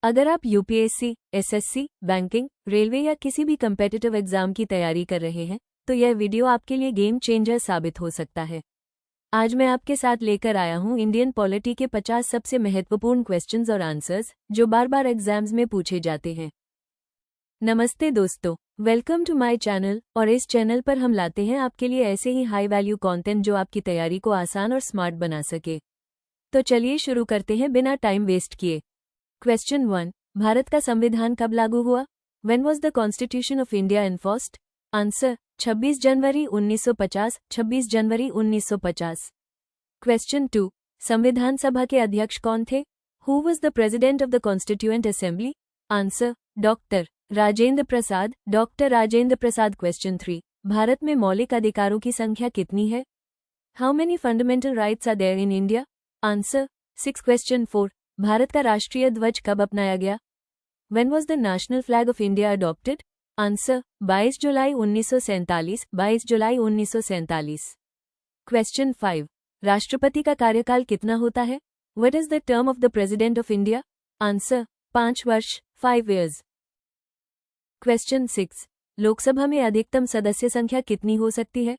अगर आप UPSC, SSC, banking, railway या किसी भी कम्पिटिटिव एग्जाम की तैयारी कर रहे हैं तो यह वीडियो आपके लिए गेम चेंजर साबित हो सकता है। आज मैं आपके साथ लेकर आया हूं इंडियन पॉलिटी के 50 सबसे महत्वपूर्ण क्वेश्चंस और आंसर्स जो बार बार एग्जाम्स में पूछे जाते हैं। नमस्ते दोस्तों, वेलकम टू माय चैनल। और इस चैनल पर हम लाते हैं आपके लिए ऐसे ही हाई वैल्यू कंटेंट जो आपकी तैयारी को आसान और स्मार्ट बना सके। तो चलिए शुरू करते हैं बिना टाइम वेस्ट किए। क्वेश्चन 1, भारत का संविधान कब लागू हुआ? When was the Constitution of India enforced? Answer 26 January 1950, 26 January 1950। Question 2, संविधान सभा के अध्यक्ष कौन थे? Who was the President of the Constituent Assembly? Answer doctor Rajendra Prasad, doctor Rajendra Prasad. Question 3, Bharat में मौलिक अधिकारों की संख्या कितनी है? How many fundamental rights are there in India? Answer 6। Question 4, Bharat का राष्ट्रीय ध्वज कब अपनाया गया? When was the national flag of India adopted? Answer 22 July 1947, 22 July 1947। Question 5, राष्ट्रपति का कार्यकाल कितना होता है? What is the term of the President of India? Answer 5 वर्ष, 5 years। क्वेश्चन 6, लोकसभा में अधिकतम सदस्य संख्या कितनी हो सकती है?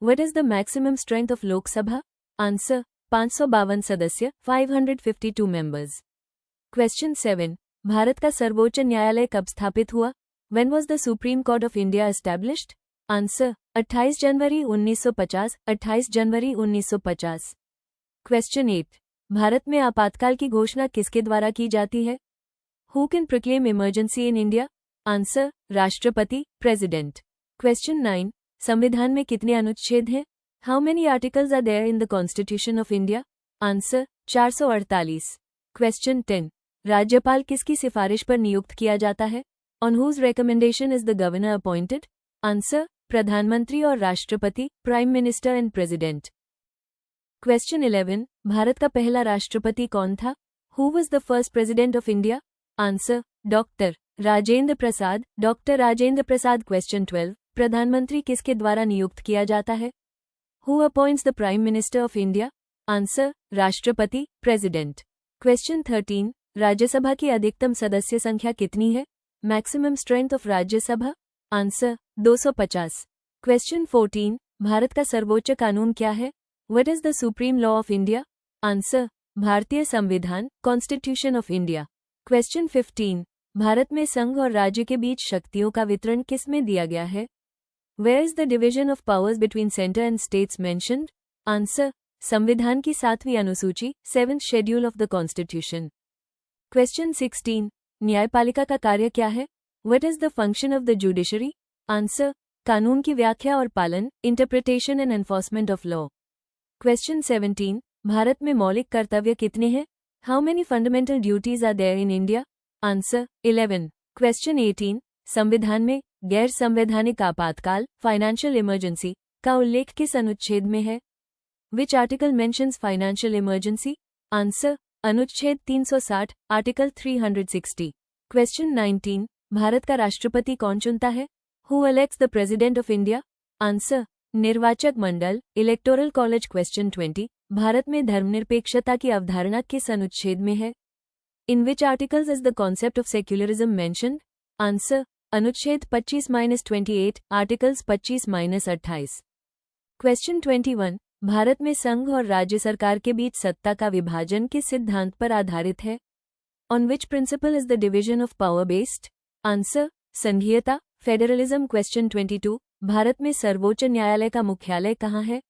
What is the maximum strength of Lok Sabha? Answer 552 सदस्य, 552 मेंबर्स। क्वेश्चन 7, भारत का सर्वोच्च न्यायालय कब स्थापित हुआ? When was the Supreme Court of India established? Answer 28 January 1950, 28 January 1950। Question 8, Bharat में आपातकाल की घोषणा किसके द्वारा की जाती है? Who can proclaim emergency in India? Answer राष्ट्रपति, प्रेसिडेंट। क्वेश्चन 9, संविधान में कितने अनुच्छेद हैं? How many articles are there in the Constitution of India? Answer 448। Question 10, राज्यपाल किसकी सिफारिश पर नियुक्त किया जाता है? On whose recommendation is the governor appointed? Answer प्रधानमंत्री और राष्ट्रपति, prime minister and president. Question 11, Bharat का पहला राष्ट्रपति कौन था? Who was the first president of India? Answer doctor Rajendra Prasad, doctor Rajendra Prasad. Question 12, प्रधानमंत्री किसके द्वारा नियुक्त किया जाता है? Who appoints the Prime Minister of India? Answer राष्ट्रपति, प्रेसिडेंट। क्वेश्चन 13, राज्यसभा की अधिकतम सदस्य संख्या कितनी है? Maximum strength of Rajya Sabha? Answer 250। Question 14, Bharat का सर्वोच्च कानून क्या है? What is the supreme law of India? Answer भारतीय संविधान, constitution of India. Question 15, Bharat में संघ और राज्य के बीच शक्तियों का वितरण किस में दिया गया है? Where is the division of powers between center and states mentioned? Answer संविधान की 7वीं अनुसूची, 7th schedule of the constitution। Question 16, न्यायपालिका का कार्य क्या है? What is the function of the judiciary? Answer कानून की व्याख्या और पालन, interpretation and enforcement of law। Question 17, Bharat में मौलिक कर्तव्य कितने हैं? How many fundamental duties are there in India? Answer 11। Question 18, संविधान में गैर संवैधानिक आपातकाल, फाइनेंशियल इमरजेंसी का उल्लेख किस अनुच्छेद में है? Which article mentions financial emergency? Answer अनुच्छेद 360, आर्टिकल 360। क्वेश्चन 19, भारत का राष्ट्रपति कौन चुनता है? Who elects the President of India? Answer निर्वाचक मंडल, इलेक्टोरल कॉलेज। क्वेश्चन 20, भारत में धर्मनिरपेक्षता की अवधारणा किस अनुच्छेद में है? In which articles is the concept of secularism mentioned? Answer अनुच्छेद 25-28, आर्टिकल्स 25-28। क्वेश्चन 21, भारत में संघ और राज्य सरकार के बीच सत्ता का विभाजन किस सिद्धांत पर आधारित है? On which principle is the division of power based? Answer संघीयता, फेडरलिज्म। क्वेश्चन 22, भारत में सर्वोच्च न्यायालय का मुख्यालय कहाँ है?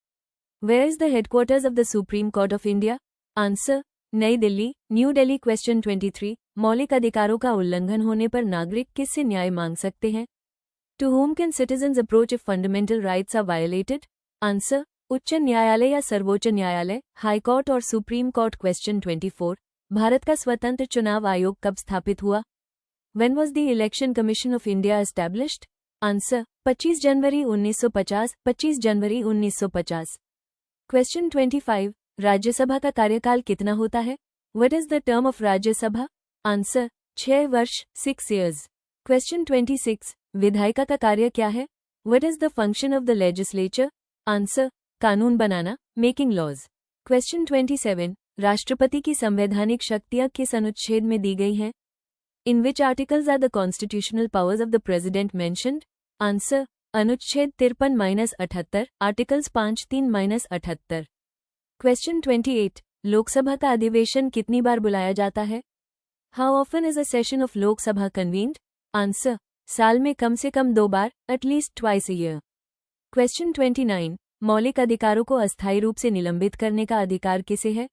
Where is the headquarters of the Supreme Court of India? Answer नई दिल्ली, न्यू दिल्ली। क्वेश्चन 23, मौलिक अधिकारों का उल्लंघन होने पर नागरिक किससे न्याय मांग सकते हैं? To whom can citizens approach if fundamental rights are violated? Answer उच्च न्यायालय या सर्वोच्च न्यायालय, हाई कोर्ट और सुप्रीम कोर्ट। क्वेश्चन 24, भारत का स्वतंत्र चुनाव आयोग कब स्थापित हुआ? When was the Election Commission of India established? Answer 25 January 1950, 25 January 1950। Question 25, Rajya Sabha का कार्यकाल कितना होता है? What is the term of Rajya Sabha? Answer 6 वर्ष, 6 years। क्वेश्चन 26, विधायिका का कार्य क्या है? What is the function of the legislature? Answer कानून बनाना, मेकिंग लॉज। क्वेश्चन 27, राष्ट्रपति की संवैधानिक शक्तियां किस अनुच्छेद में दी गई हैं? In which articles are the constitutional powers of the president mentioned? Answer. अनुच्छेद 53-78, आर्टिकल्स 53-78। क्वेश्चन 28, लोकसभा का अधिवेशन कितनी बार बुलाया जाता है? How often is a session of Lok Sabha convened? Answer. साल में कम से कम 2 बार, at least twice a year। Question 29, मौलिक अधिकारों को अस्थायी रूप से निलंबित करने का अधिकार किसे है?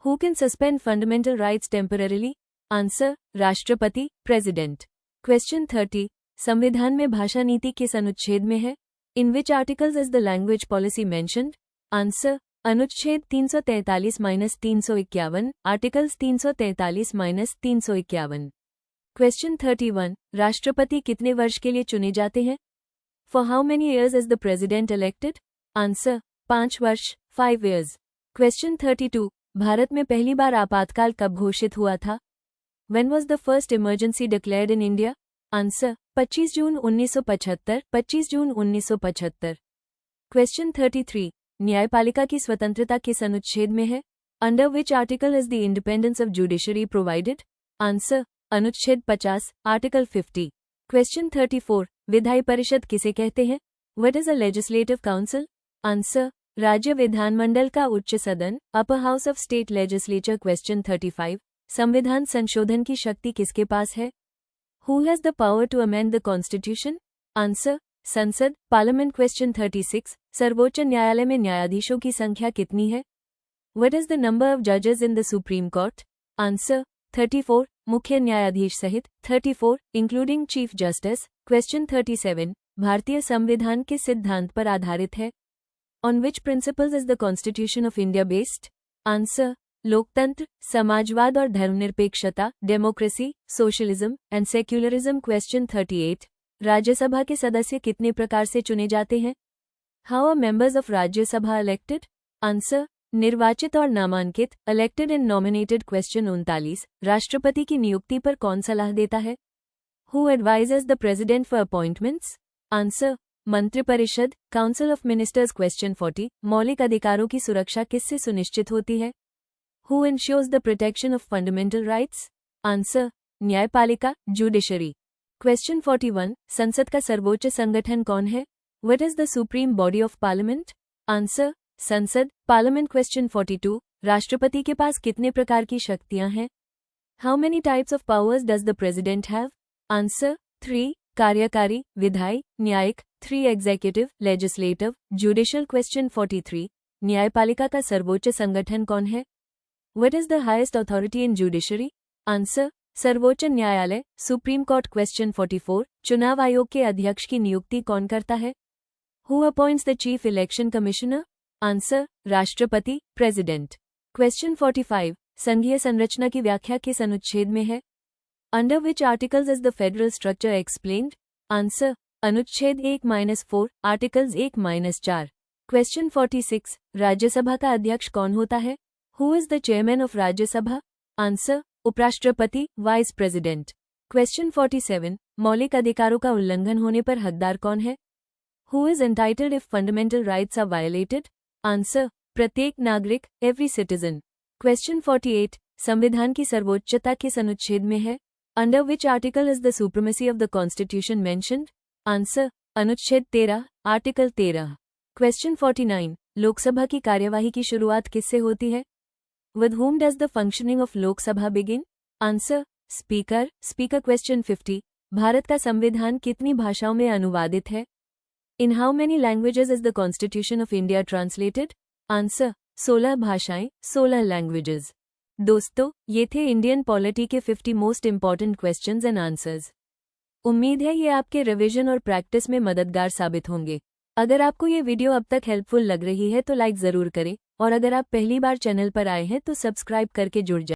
Who can suspend fundamental rights temporarily? Answer. राष्ट्रपति, प्रेसिडेंट। क्वेश्चन 30, संविधान में भाषा नीति किस अनुच्छेद में है? In which articles is the language policy mentioned? Answer. अनुच्छेद 343-351, आर्टिकल्स 343-351। क्वेश्चन 31, राष्ट्रपति कितने वर्ष के लिए चुने जाते हैं? For how many years is the president elected? Answer. 5 वर्ष, 5 years। क्वेश्चन 32, भारत में पहली बार आपातकाल कब घोषित हुआ था? When was the first emergency declared in India? Answer. 25 June 1975, 25 June 1975। Question 33, न्यायपालिका की स्वतंत्रता किस अनुच्छेद में है? Under which article is the independence of judiciary provided? Answer. अनुच्छेद 50, आर्टिकल 50। क्वेश्चन 34, विधायी परिषद किसे कहते हैं? What is a legislative council? Answer. राज्य विधानमंडल का उच्च सदन, upper house of state legislature. Question 35, संविधान संशोधन की शक्ति किसके पास है? Who has the power to amend the constitution? Answer. संसद, पार्लियामेंट। क्वेश्चन 36, सर्वोच्च न्यायालय में न्यायाधीशों की संख्या कितनी है? What is the number of judges in the Supreme Court? Answer. 34, मुख्य न्यायाधीश सहित, 34, इंक्लूडिंग चीफ जस्टिस। क्वेश्चन 37, भारतीय संविधान किस सिद्धांत पर आधारित है? On which principles is the Constitution of India based? Answer. लोकतंत्र, समाजवाद और धर्मनिरपेक्षता, democracy, socialism and secularism. Question 38, Rajya Sabha के सदस्य कितने प्रकार से चुने जाते हैं? How are members of Rajya Sabha elected? Answer. निर्वाचित और नामांकित, elected and nominated। क्वेश्चन 39, राष्ट्रपति की नियुक्ति पर कौन सलाह देता है? Who advises the president for appointments? Answer. मंत्रिपरिषद, काउंसिल ऑफ मिनिस्टर्स। क्वेश्चन 40, मौलिक अधिकारों की सुरक्षा किससे सुनिश्चित होती है? Who ensures the protection of fundamental rights? Answer. न्यायपालिका, जुडिशरी। क्वेश्चन 41, संसद का सर्वोच्च संगठन कौन है? What is the supreme body of parliament? Answer. संसद, पार्लियामेंट। क्वेश्चन 42, राष्ट्रपति के पास कितने प्रकार की शक्तियां हैं? How many types of powers does the president have? Answer. 3, कार्यकारी, विधायी, न्यायिक। 3, एग्जीक्यूटिव, लेजिस्लेटिव, जुडिशियल। क्वेश्चन 43, न्यायपालिका का सर्वोच्च संगठन कौन है? What is the highest authority in judiciary? Answer. सर्वोच्च न्यायालय, सुप्रीम कोर्ट। क्वेश्चन 44, चुनाव आयोग के अध्यक्ष की नियुक्ति कौन करता है? Who appoints the chief election commissioner? Answer. राष्ट्रपति, प्रेसिडेंट। क्वेश्चन 45, संघीय संरचना की व्याख्या किस अनुच्छेद में है? Under which articles is the federal structure explained? Answer. अनुच्छेद 1-4, आर्टिकल्स 1-4। क्वेश्चन 46, राज्यसभा का अध्यक्ष कौन होता है? Who is the chairman of Rajya Sabha? Answer. उपराष्ट्रपति, वाइस प्रेसिडेंट। क्वेश्चन 47, मौलिक अधिकारों का उल्लंघन होने पर हकदार कौन है? Who is entitled if fundamental rights are violated? Answer. प्रत्येक नागरिक, every citizen। क्वेश्चन 48, संविधान की सर्वोच्चता किस अनुच्छेद में है? Under which article is the supremacy of the constitution mentioned? Answer. अनुच्छेद 13, आर्टिकल 13। क्वेश्चन 49, लोकसभा की कार्यवाही की शुरुआत किससे होती है? With whom does the functioning of Lok Sabha begin? Answer. Speaker, Speaker। Question 50, Bharat का संविधान कितनी भाषाओं में अनुवादित है? In how many languages is the Constitution of India translated? Answer. 16 भाषाएं, 16 languages। दोस्तों, ये थे इंडियन पॉलिटी के 50 most important questions and answers. उम्मीद है ये आपके रिवीजन और प्रैक्टिस में मददगार साबित होंगे। अगर आपको ये वीडियो अब तक हेल्पफुल लग रही है तो लाइक ज़रूर करें, और अगर आप पहली बार चैनल पर आए हैं तो सब्सक्राइब करके जुड़ जाएं।